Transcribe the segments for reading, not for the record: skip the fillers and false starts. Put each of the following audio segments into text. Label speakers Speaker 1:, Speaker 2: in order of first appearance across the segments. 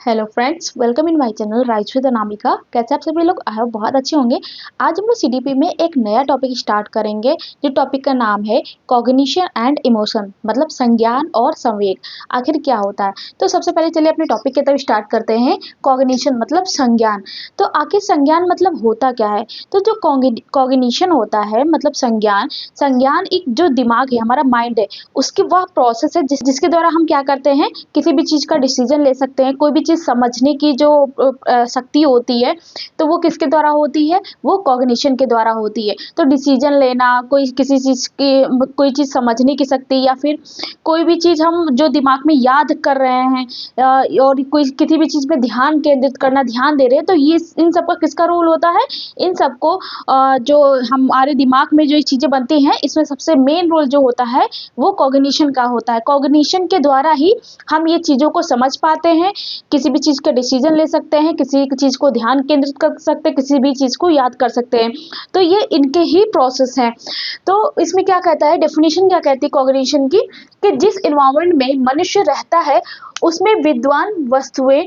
Speaker 1: Hello friends, welcome in my channel rise with Anamika. कैसे आप सभी लोग? आई होप बहुत अच्छे होंगे। आज हम लोग सीडीपी में एक नया टॉपिक स्टार्ट करेंगे। जो टॉपिक का नाम है कॉग्निशन एंड इमोशन, मतलब संज्ञान और संवेग। आखिर क्या होता है? तो सबसे पहले चलिए अपने टॉपिक की तरफ स्टार्ट करते हैं। कॉग्निशन मतलब संज्ञान। तो आखिर संज्ञान मतलब होता क्या है? तो जो कॉग्निशन होता है मतलब संज्ञान, संज्ञान एक जो दिमाग है, हमारा माइंड है, उसकी वह प्रोसेस है जिसके द्वारा हम क्या करते हैं, किसी भी चीज का डिसीजन ले सकते हैं। कोई भी चीज समझने की जो शक्ति होती है, तो वो किसके द्वारा होती है? वो कॉग्निशन के द्वारा होती है। तो डिसीजन लेना, कोई किसी चीज की कोई चीज समझने की शक्ति, या फिर कोई भी चीज हम जो दिमाग में याद कर रहे हैं, और कोई किसी भी चीज पे ध्यान केंद्रित करना, ध्यान दे रहे हैं, तो ये इन सबका किसका रोल होता है? इन सबको जो हमारे दिमाग में जो चीजें बनती हैं, इसमें सबसे मेन रोल जो होता है वो कॉग्निशन का होता है। कॉग्निशन के द्वारा ही हम ये चीजों को समझ पाते हैं, किसी भी चीज का डिसीजन ले सकते हैं, किसी चीज को ध्यान केंद्रित कर सकते हैं, किसी भी चीज को याद कर सकते हैं। तो ये इनके ही प्रोसेस हैं। तो इसमें क्या कहता है, डेफिनेशन क्या कहती है कॉग्निशन की, कि जिस इन्वायरमेंट में मनुष्य रहता है उसमें विद्वान वस्तुएं,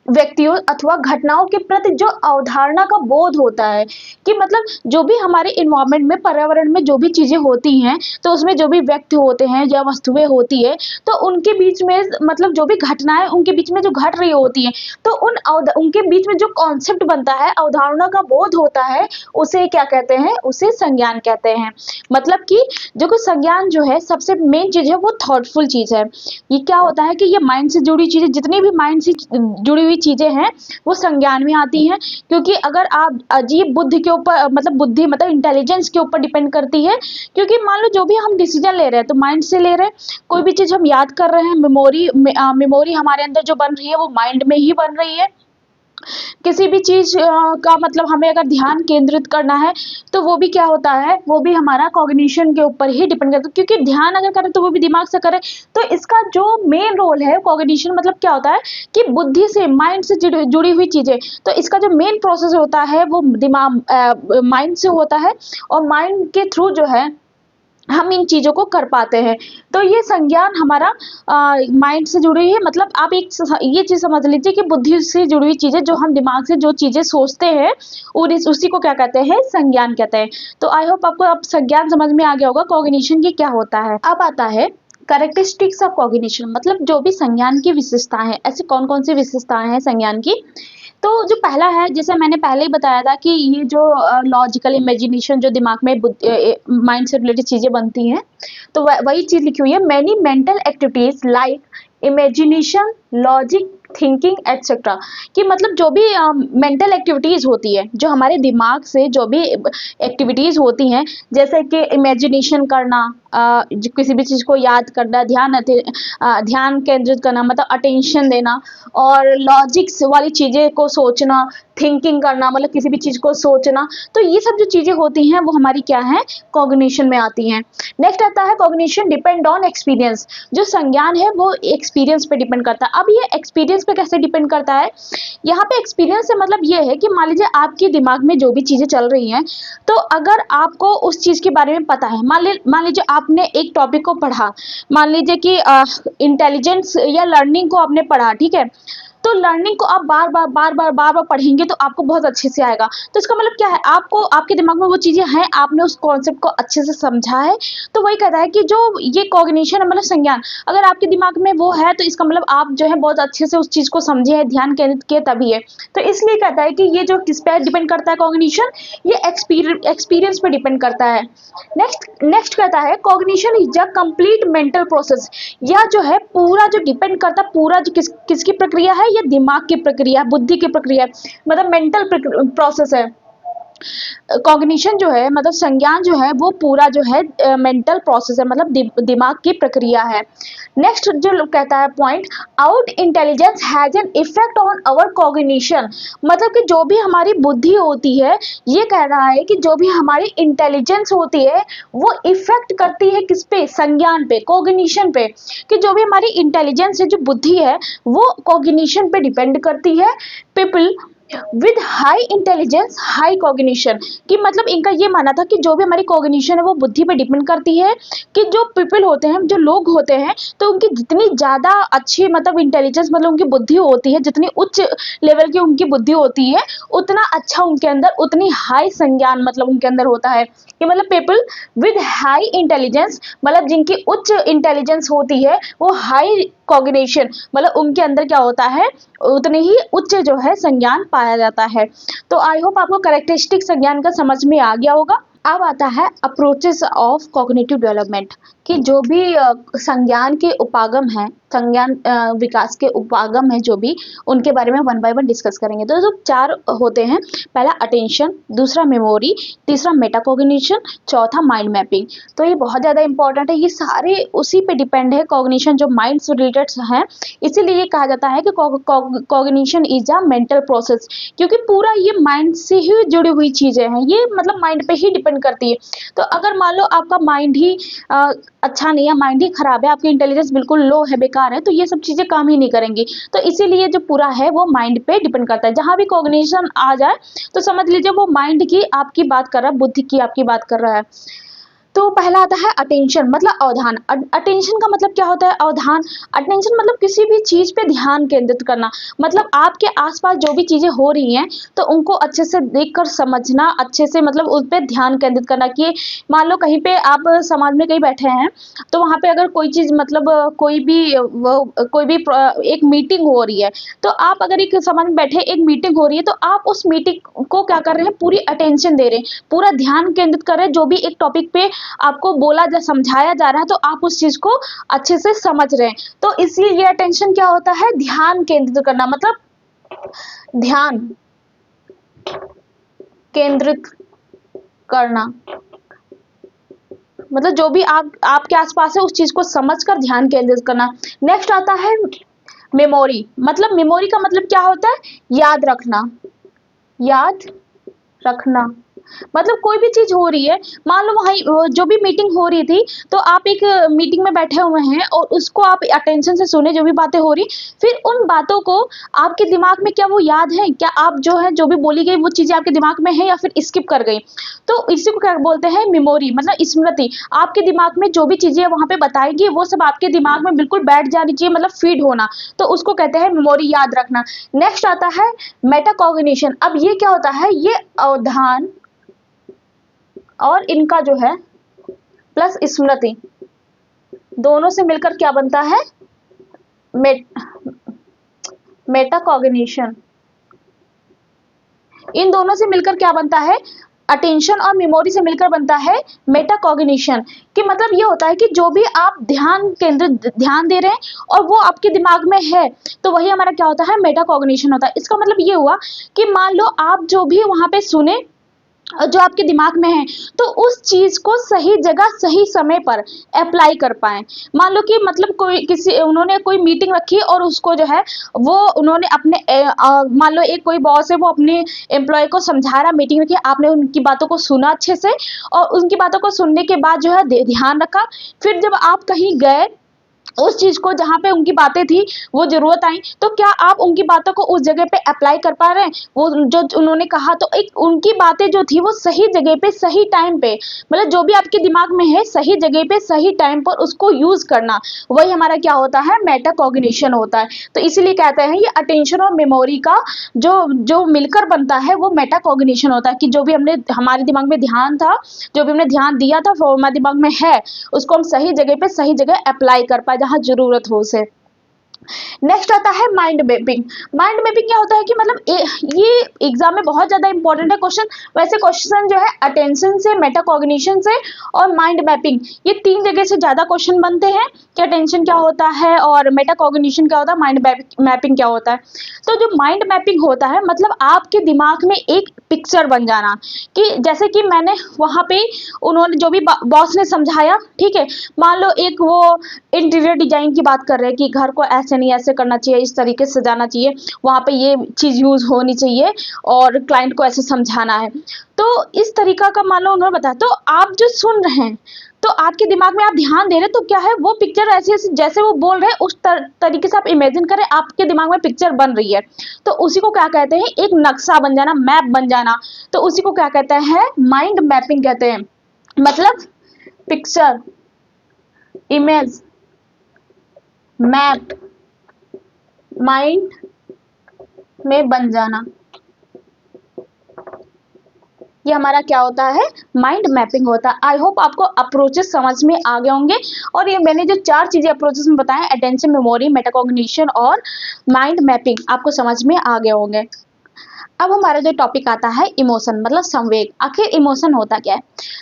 Speaker 1: व्यक्तियों अथवा घटनाओं के प्रति जो अवधारणा का बोध होता है, कि मतलब जो भी हमारे इन्वायरमेंट में, पर्यावरण में जो भी चीजें होती हैं, तो उसमें जो भी व्यक्ति होते हैं या वस्तुएं होती है, तो उनके बीच में मतलब जो भी घटनाएं उनके बीच में जो घट रही होती हैं, तो उनके बीच में जो कॉन्सेप्ट बनता है, अवधारणा का बोध होता है, उसे क्या कहते हैं? उसे संज्ञान कहते हैं। मतलब कि जो संज्ञान जो है, सबसे मेन चीज है वो थॉटफुल चीज है। ये क्या होता है कि ये माइंड से जुड़ी चीजें, जितनी भी माइंड से जुड़ी हुई चीजें हैं, वो संज्ञान में आती हैं। क्योंकि अगर आप अजीब बुद्धि के ऊपर, मतलब बुद्धि मतलब इंटेलिजेंस के ऊपर डिपेंड करती है। क्योंकि मान लो जो भी हम डिसीजन ले रहे हैं तो माइंड से ले रहे हैं, कोई भी चीज हम याद कर रहे हैं, मेमोरी हमारे अंदर जो बन रही है वो माइंड में ही बन रही है। किसी भी चीज का मतलब हमें अगर ध्यान केंद्रित करना है, तो वो भी क्या होता है, वो भी हमारा कॉग्निशन के ऊपर ही डिपेंड करता है। क्योंकि ध्यान अगर करें तो वो भी दिमाग से करें। तो इसका जो मेन रोल है कॉग्निशन, मतलब क्या होता है कि बुद्धि से, माइंड से जुड़ी हुई चीजें। तो इसका जो मेन प्रोसेस होता है वो दिमाग माइंड से होता है, और माइंड के थ्रू जो है हम इन चीजों को कर पाते हैं। तो ये संज्ञान हमारा माइंड से जुड़ी है। मतलब आप ये चीज समझ लीजिए कि बुद्धि से जुड़ी हुई चीजें, जो हम दिमाग से जो चीजें सोचते हैं, और उसी को क्या कहते हैं? संज्ञान कहते हैं। तो आई होप आपको अब संज्ञान समझ में आ गया होगा कॉग्निशन की क्या होता है। अब आता है कैरेक्टरिस्टिक्स ऑफ कॉग्निशन, मतलब जो भी संज्ञान की विशेषताएं हैं। ऐसे कौन कौन सी विशेषताएं हैं संज्ञान की? तो जो पहला है, जैसे मैंने पहले ही बताया था, कि ये जो लॉजिकल इमेजिनेशन, जो दिमाग में माइंड से रिलेटेड चीजें बनती हैं, तो वही चीज लिखी हुई है। Many mental activities like imagination, logic, thinking etcetera, कि मतलब जो भी मेंटल एक्टिविटीज होती है, जो हमारे दिमाग से जो भी एक्टिविटीज होती हैं, जैसे कि इमेजिनेशन करना, किसी भी चीज को याद करना, ध्यान केंद्रित करना, मतलब अटेंशन देना, और लॉजिक्स वाली चीजें को सोचना, थिंकिंग करना, मतलब किसी भी चीज को सोचना। तो ये सब जो चीजें होती हैं वो हमारी क्या है? कॉग्निशन में आती हैं। नेक्स्ट आता है कॉग्निशन डिपेंड ऑन एक्सपीरियंस। जो संज्ञान है वो एक्सपीरियंस पे डिपेंड करता है। अब ये एक्सपीरियंस पे कैसे डिपेंड करता है? यहाँ पे एक्सपीरियंस से मतलब ये है कि मान लीजिए आपके दिमाग में जो भी चीजें चल रही हैं, तो अगर आपको उस चीज के बारे में पता है, मान लीजिए आपने एक टॉपिक को पढ़ा, मान लीजिए कि इंटेलिजेंस या लर्निंग को आपने पढ़ा, ठीक है। तो लर्निंग को आप बार बार पढ़ेंगे तो आपको बहुत अच्छे से आएगा। तो इसका मतलब क्या है, आपको, आपके दिमाग में वो चीजें हैं, आपने उस कॉन्सेप्ट को अच्छे से समझा है। तो वही कहता है कि जो ये कॉग्निशन है, मतलब संज्ञान, अगर आपके दिमाग में वो है, तो इसका मतलब आप जो है बहुत अच्छे से उस चीज को समझे हैं, ध्यान केंद्रित किए, तभी है। तो इसलिए कहता है कि ये जो किस पे डिपेंड करता है कॉग्निशन, ये एक्सपीरियंस पे डिपेंड करता है। नेक्स्ट कहता है cognition is a complete mental process. यह जो है पूरा जो डिपेंड करता है, पूरा जो किसकी प्रक्रिया है, ये दिमाग की प्रक्रिया, बुद्धि की प्रक्रिया, मतलब मेंटल प्रोसेस है। कॉग्निशन जो है, मतलब संज्ञान जो है, वो पूरा जो है मेंटल प्रोसेस है, मतलब दिमाग की प्रक्रिया है। नेक्स्ट जो कहता है point, out intelligence has an effect on our cognition. मतलब कि जो भी हमारी बुद्धि होती है, ये कह रहा है कि जो भी हमारी इंटेलिजेंस होती है वो इफेक्ट करती है किस पे? संज्ञान पे, कॉग्निशन पे। कि जो भी हमारी इंटेलिजेंस है, जो बुद्धि है, वो कॉग्निशन पे डिपेंड करती है। People with high intelligence high cognition, कि मतलब इनका ये मानना था कि जो भी हमारी कॉग्निशन है वो बुद्धि पे डिपेंड करती है, कि जो पीपल होते हैं, जो लोग होते हैं, तो उनकी जितनी ज़्यादा अच्छी मतलब इंटेलिजेंस मतलब उनकी बुद्धि होती है, जितनी उच्च लेवल की उनकी बुद्धि होती है, उतना अच्छा उनके अंदर, उतनी हाई संज्ञान मतलब उनके अंदर होता है, कि मतलब पीपल विद हाई इंटेलिजेंस मतलब जिनकी उच्च इंटेलिजेंस होती है, वो हाई कॉग्निशन मतलब उनके अंदर क्या होता है, उतने ही उच्च जो है संज्ञान पाया जाता है। तो आई होप आपको करेक्टरिस्टिक संज्ञान का समझ में आ गया होगा। अब आता है अप्रोचेस ऑफ कॉग्निटिव डेवलपमेंट, कि जो भी संज्ञान के उपागम है, संज्ञान विकास के उपागम है जो भी, उनके बारे में वन बाय वन डिस्कस करेंगे। तो जो चार होते हैं, पहला अटेंशन, दूसरा मेमोरी, तीसरा मेटाकॉग्निशन, चौथा माइंड मैपिंग। तो ये बहुत ज़्यादा इंपॉर्टेंट है, ये सारे उसी पे डिपेंड है, कॉग्निशन जो माइंड से रिलेटेड है, इसीलिए ये कहा जाता है कि cognition is a mental process, क्योंकि पूरा ये माइंड से ही जुड़ी हुई चीजें हैं, ये मतलब माइंड पे ही डिपेंड करती है। तो अगर मान लो आपका माइंड ही अच्छा नहीं है, माइंड ही खराब है, आपकी इंटेलिजेंस बिल्कुल लो है, बेकार है, तो ये सब चीजें काम ही नहीं करेंगी। तो इसीलिए जो पूरा है वो माइंड पे डिपेंड करता है, जहां भी कॉग्निशन आ जाए तो समझ लीजिए वो माइंड की आपकी बात कर रहा है, बुद्धि की आपकी बात कर रहा है। तो पहला आता है अटेंशन, मतलब अवधान। अटेंशन का मतलब क्या होता है, अवधान। अटेंशन मतलब किसी भी चीज पे ध्यान केंद्रित करना, मतलब आपके आसपास जो भी चीजें हो रही हैं तो उनको अच्छे से देखकर समझना, अच्छे से मतलब उस पर ध्यान केंद्रित करना। कि मान लो कहीं पे आप समाज में कहीं बैठे हैं, तो वहां पे अगर कोई चीज मतलब कोई भी एक मीटिंग हो रही है, तो आप अगर एक समाज में बैठे एक मीटिंग हो रही है, तो आप उस मीटिंग को क्या कर रहे हैं, पूरी अटेंशन दे रहे हैं, पूरा ध्यान केंद्रित कर रहे हैं, जो भी एक टॉपिक पे आपको बोला जा समझाया जा रहा है, तो आप उस चीज को अच्छे से समझ रहे हैं। तो इसलिए ये अटेंशन क्या होता है, ध्यान केंद्रित करना, मतलब ध्यान केंद्रित करना, मतलब जो भी आपके आसपास है उस चीज को समझकर ध्यान केंद्रित करना। नेक्स्ट आता है मेमोरी, मतलब मेमोरी का मतलब क्या होता है, याद रखना। याद रखना मतलब कोई भी चीज हो रही है, मान लो वहाँ जो भी मीटिंग हो रही थी, तो आप एक मीटिंग में बैठे हुए हैं और उसको आप अटेंशन से सुने, जो भी बातें हो रही, फिर उन बातों को आपके दिमाग में क्या वो याद है, क्या आप जो है जो भी बोली गई वो चीजें आपके दिमाग में है या फिर स्किप कर गई। तो इसी को क्या बोलते हैं, मेमोरी, मतलब स्मृति। आपके दिमाग में जो भी चीजें वहां पे बताएगी वो सब आपके दिमाग में बिल्कुल बैठ जानी चाहिए, मतलब फीड होना, तो उसको कहते हैं मेमोरी, याद रखना। नेक्स्ट आता है मेटाकॉग्निशन। अब ये क्या होता है, ये अवधान और इनका जो है प्लस स्मृति, दोनों से मिलकर क्या बनता है, मेटाकॉग्निशन। इन दोनों से मिलकर क्या बनता है, अटेंशन और मेमोरी से मिलकर बनता है मेटाकॉग्निशन। कि मतलब ये होता है कि जो भी आप ध्यान केंद्रित ध्यान दे रहे हैं और वो आपके दिमाग में है, तो वही हमारा क्या होता है, मेटाकॉग्निशन होता है। इसका मतलब ये हुआ कि मान लो आप जो भी वहां पे सुने और जो आपके दिमाग में है, तो उस चीज को सही जगह सही समय पर अप्लाई कर पाए। मान लो कि मतलब कोई किसी उन्होंने कोई मीटिंग रखी और उसको जो है वो उन्होंने अपने मान लो एक कोई बॉस है, वो अपने एम्प्लॉय को समझा रहा मीटिंग रखी, आपने उनकी बातों को सुना अच्छे से, और उनकी बातों को सुनने के बाद जो है ध्यान रखा। फिर जब आप कहीं गए उस चीज को जहां पे उनकी बातें थी वो जरूरत आई, तो क्या आप उनकी बातों को उस जगह पे अप्लाई कर पा रहे हैं, वो जो उन्होंने कहा, तो एक उनकी बातें जो थी वो सही जगह पे सही टाइम पे, मतलब जो भी आपके दिमाग में है सही जगह पे सही टाइम पर उसको यूज करना, वही हमारा क्या होता है, मेटाकॉग्निशन होता है। तो इसीलिए कहते हैं ये अटेंशन और मेमोरी का जो जो मिलकर बनता है वो मेटाकॉग्निशन होता है। कि जो भी हमने हमारे दिमाग में ध्यान था, जो भी हमने ध्यान दिया था वो हमारे दिमाग में है, उसको हम सही जगह पे सही जगह अप्लाई कर पाए जहां जरूरत हो उसे। नेक्स्ट आता है माइंड मैपिंग। माइंड मैपिंग क्या होता है कि मतलब ये एग्जाम में बहुत ज्यादा इंपॉर्टेंट है क्वेश्चन। वैसे क्वेश्चन जो है अटेंशन से, मेटाकॉग्निशन से और माइंड मैपिंग, ये तीन जगह से ज्यादा क्वेश्चन बनते हैं कि अटेंशन क्या होता है और मेटाकॉग्निशन क्या होता है, माइंड मैपिंग क्या होता है। तो जो माइंड मैपिंग होता है मतलब आपके दिमाग में एक पिक्चर बन जाना, कि जैसे कि मैंने वहां पे उन्होंने जो भी बॉस ने समझाया, ठीक है, मान लो एक वो इंटीरियर डिजाइन की बात कर रहे हैं कि घर को ऐसे नहीं ऐसे करना चाहिए, इस तरीके से सजाना चाहिए, वहां पे ये चीज यूज होनी चाहिए और क्लाइंट को ऐसे समझाना है, तो इस तरीका का मान लो उन्होंने बताया, तो आप जो सुन रहे हैं तो आपके दिमाग में आप ध्यान दे रहे हैं तो क्या है वो पिक्चर ऐसे ऐसे जैसे वो बोल रहे हैं उस तरीके से आप इमेजिन करें, आपके दिमाग में पिक्चर बन रही है। तो उसी को क्या कहते हैं, एक नक्शा बन जाना, मैप बन जाना। तो उसी को क्या कहते हैं, माइंड मैपिंग कहते हैं। मतलब पिक्चर, इमेज, मैप, माइंड में बन जाना, ये हमारा क्या होता है, माइंड मैपिंग होता है। आई होप आपको अप्रोचेस समझ में आ गए होंगे। और ये मैंने जो 4 चीजें अप्रोचेस में बताया, अटेंशन, मेमोरी, मेटाकॉग्निशन और माइंड मैपिंग, आपको समझ में आ गए होंगे। अब हमारा जो टॉपिक आता है इमोशन, मतलब संवेग। आखिर इमोशन होता क्या है?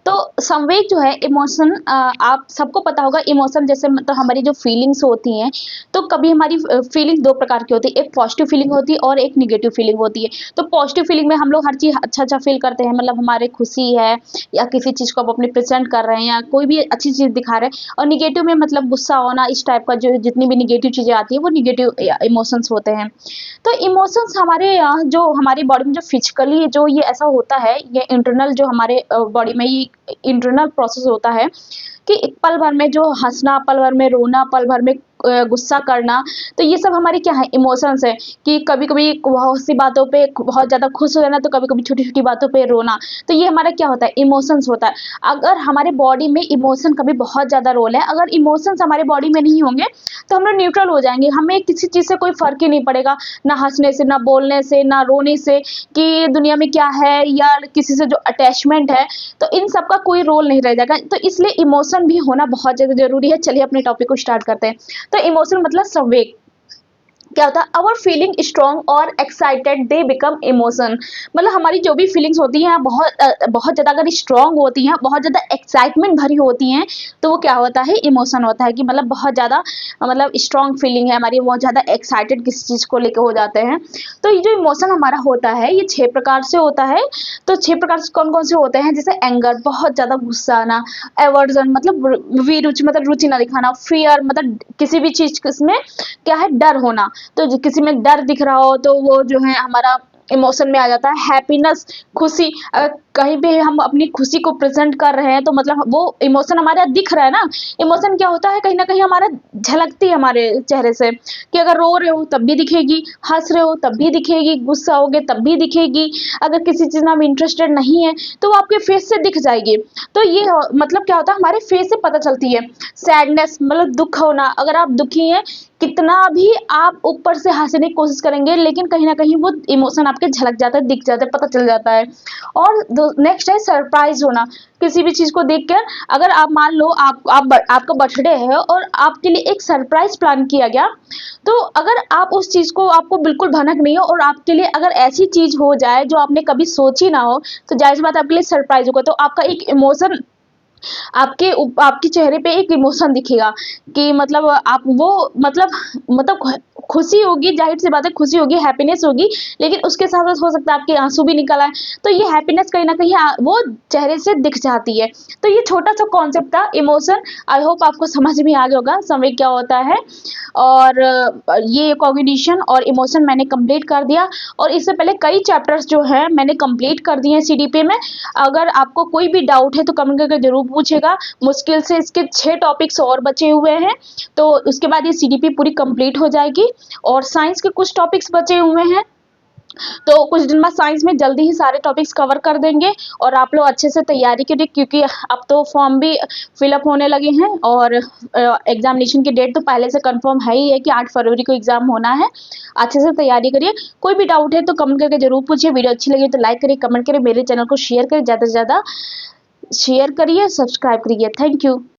Speaker 1: तो संवेग जो है इमोशन, आप सबको पता होगा इमोशन जैसे मतलब हमारी जो फीलिंग्स होती हैं, तो कभी हमारी फीलिंग 2 प्रकार की होती है, एक पॉजिटिव फीलिंग होती है और एक निगेटिव फीलिंग होती है। तो पॉजिटिव फीलिंग में हम लोग हर चीज अच्छा अच्छा फील करते हैं, मतलब हमारे खुशी है या किसी चीज को आप अपने प्रेजेंट कर रहे हैं या कोई भी अच्छी चीज दिखा रहे हैं। और निगेटिव में मतलब गुस्सा होना, इस टाइप का जो जितनी भी निगेटिव चीजें आती है वो निगेटिव इमोशंस होते हैं। तो इमोशंस हमारे जो हमारी बॉडी में जो फिजिकली जो ये ऐसा होता है, ये इंटरनल जो हमारे बॉडी में ये इंटरनल प्रोसेस होता है कि पल भर में जो हंसना, पल भर में रोना, पल भर में गुस्सा करना, तो ये सब हमारी क्या है, इमोशंस है। कि कभी कभी बहुत सी बातों पे बहुत ज्यादा खुश हो जाना, तो कभी कभी छोटी छोटी बातों पे रोना, तो ये हमारा क्या होता है, इमोशंस होता है। अगर हमारे बॉडी में इमोशन कभी बहुत ज्यादा रोल है, अगर इमोशंस हमारे बॉडी में नहीं होंगे तो हम लोग न्यूट्रल हो जाएंगे, हमें किसी चीज से कोई फर्क ही नहीं पड़ेगा, ना हंसने से, ना बोलने से, ना रोने से, कि दुनिया में क्या है या किसी से जो अटैचमेंट है, तो इन सब का कोई रोल नहीं रह जाएगा। तो इसलिए इमोशन भी होना बहुत ज्यादा जरूरी है। चलिए अपने टॉपिक को स्टार्ट करते हैं। तो इमोशन मतलब संवेग। क्या होता है, अवर फीलिंग स्ट्रॉन्ग और एक्साइटेड दे बिकम इमोशन। मतलब हमारी जो भी फीलिंग्स होती हैं बहुत ज्यादा अगर स्ट्रॉन्ग होती हैं, बहुत ज्यादा एक्साइटमेंट भरी होती हैं, तो वो क्या होता है, इमोशन होता है। कि मतलब बहुत ज्यादा मतलब स्ट्रॉन्ग फीलिंग है हमारी, बहुत ज्यादा एक्साइटेड किसी चीज को लेकर हो जाते हैं। तो ये जो इमोशन हमारा होता है ये 6 प्रकार से होता है। तो 6 प्रकार से कौन कौन से होते हैं, जैसे एंगर, बहुत ज्यादा गुस्सा आना, एवर्जन मतलब विरुचि मतलब रुचि ना दिखाना, फियर मतलब किसी भी चीज में क्या है, डर होना। तो किसी में डर दिख रहा हो तो वो जो है हमारा इमोशन में आ जाता है। हैप्पीनेस, खुशी, कहीं भी हम अपनी खुशी को प्रेजेंट कर रहे हैं तो मतलब वो इमोशन हमारा दिख रहा है ना। इमोशन क्या होता है, कहीं ना कहीं हमारा झलकती है हमारे चेहरे से, कि अगर रो रहे हो तब भी दिखेगी, हंस रहे हो तब भी दिखेगी, गुस्सा होगे तब भी दिखेगी, अगर किसी चीज में हम इंटरेस्टेड नहीं है तो वो आपके फेस से दिख जाएगी। तो ये मतलब क्या होता है, हमारे फेस से पता चलती है। सैडनेस मतलब दुख होना, अगर आप दुखी हैं, कितना भी आप ऊपर से हंसने की कोशिश करेंगे लेकिन कहीं ना कहीं वो इमोशन आपके झलक जाता है, दिख जाता है, पता चल जाता है। और नेक्स्ट है सरप्राइज होना, किसी भी चीज को देखकर, अगर आप मान लो आपका बर्थडे है और आपके लिए एक सरप्राइज प्लान किया गया, तो अगर आप उस चीज को, आपको बिल्कुल भनक नहीं हो और आपके लिए अगर ऐसी चीज हो जाए जो आपने कभी सोची ना हो, तो जाहिर सी बात आपके लिए सरप्राइज होगा। तो आपका एक इमोशन, आपके चेहरे पे एक इमोशन दिखेगा कि मतलब आप वो मतलब खुशी होगी, जाहिर सी बात है खुशी होगी, हैप्पीनेस होगी, लेकिन उसके साथ साथ हो सकता है आपके आंसू भी निकल आए। तो ये हैप्पीनेस कहीं ना कहीं वो चेहरे से दिख जाती है। तो ये छोटा सा कॉन्सेप्ट था इमोशन। आई होप आपको समझ में आ गया होगा संवेग क्या होता है। और ये कॉग्निशन और इमोशन मैंने कंप्लीट कर दिया। और इससे पहले कई चैप्टर्स जो है मैंने कंप्लीट कर दिए हैं सीडीपी में। अगर आपको कोई भी डाउट है तो कमेंट करके जरूर पूछेगा। मुश्किल से इसके 6 टॉपिक्स और बचे हुए हैं, तो उसके बाद ये सीडीपी पूरी कंप्लीट हो जाएगी। और साइंस के कुछ टॉपिक्स बचे हुए हैं, तो कुछ दिन बाद साइंस में जल्दी ही सारे टॉपिक्स कवर कर देंगे। और आप लोग अच्छे से तैयारी करिए, क्योंकि अब तो फॉर्म भी फिलअप होने लगे हैं और एग्जामिनेशन की डेट तो पहले से कंफर्म है ही है कि 8 फरवरी को एग्जाम होना है। अच्छे से तैयारी करिए। कोई भी डाउट है तो कमेंट करके जरूर पूछिए। वीडियो अच्छी लगी तो लाइक करिए, कमेंट करिए, मेरे चैनल को शेयर करिए, ज़्यादा से ज़्यादा शेयर करिए, सब्सक्राइब करिए। Thank you.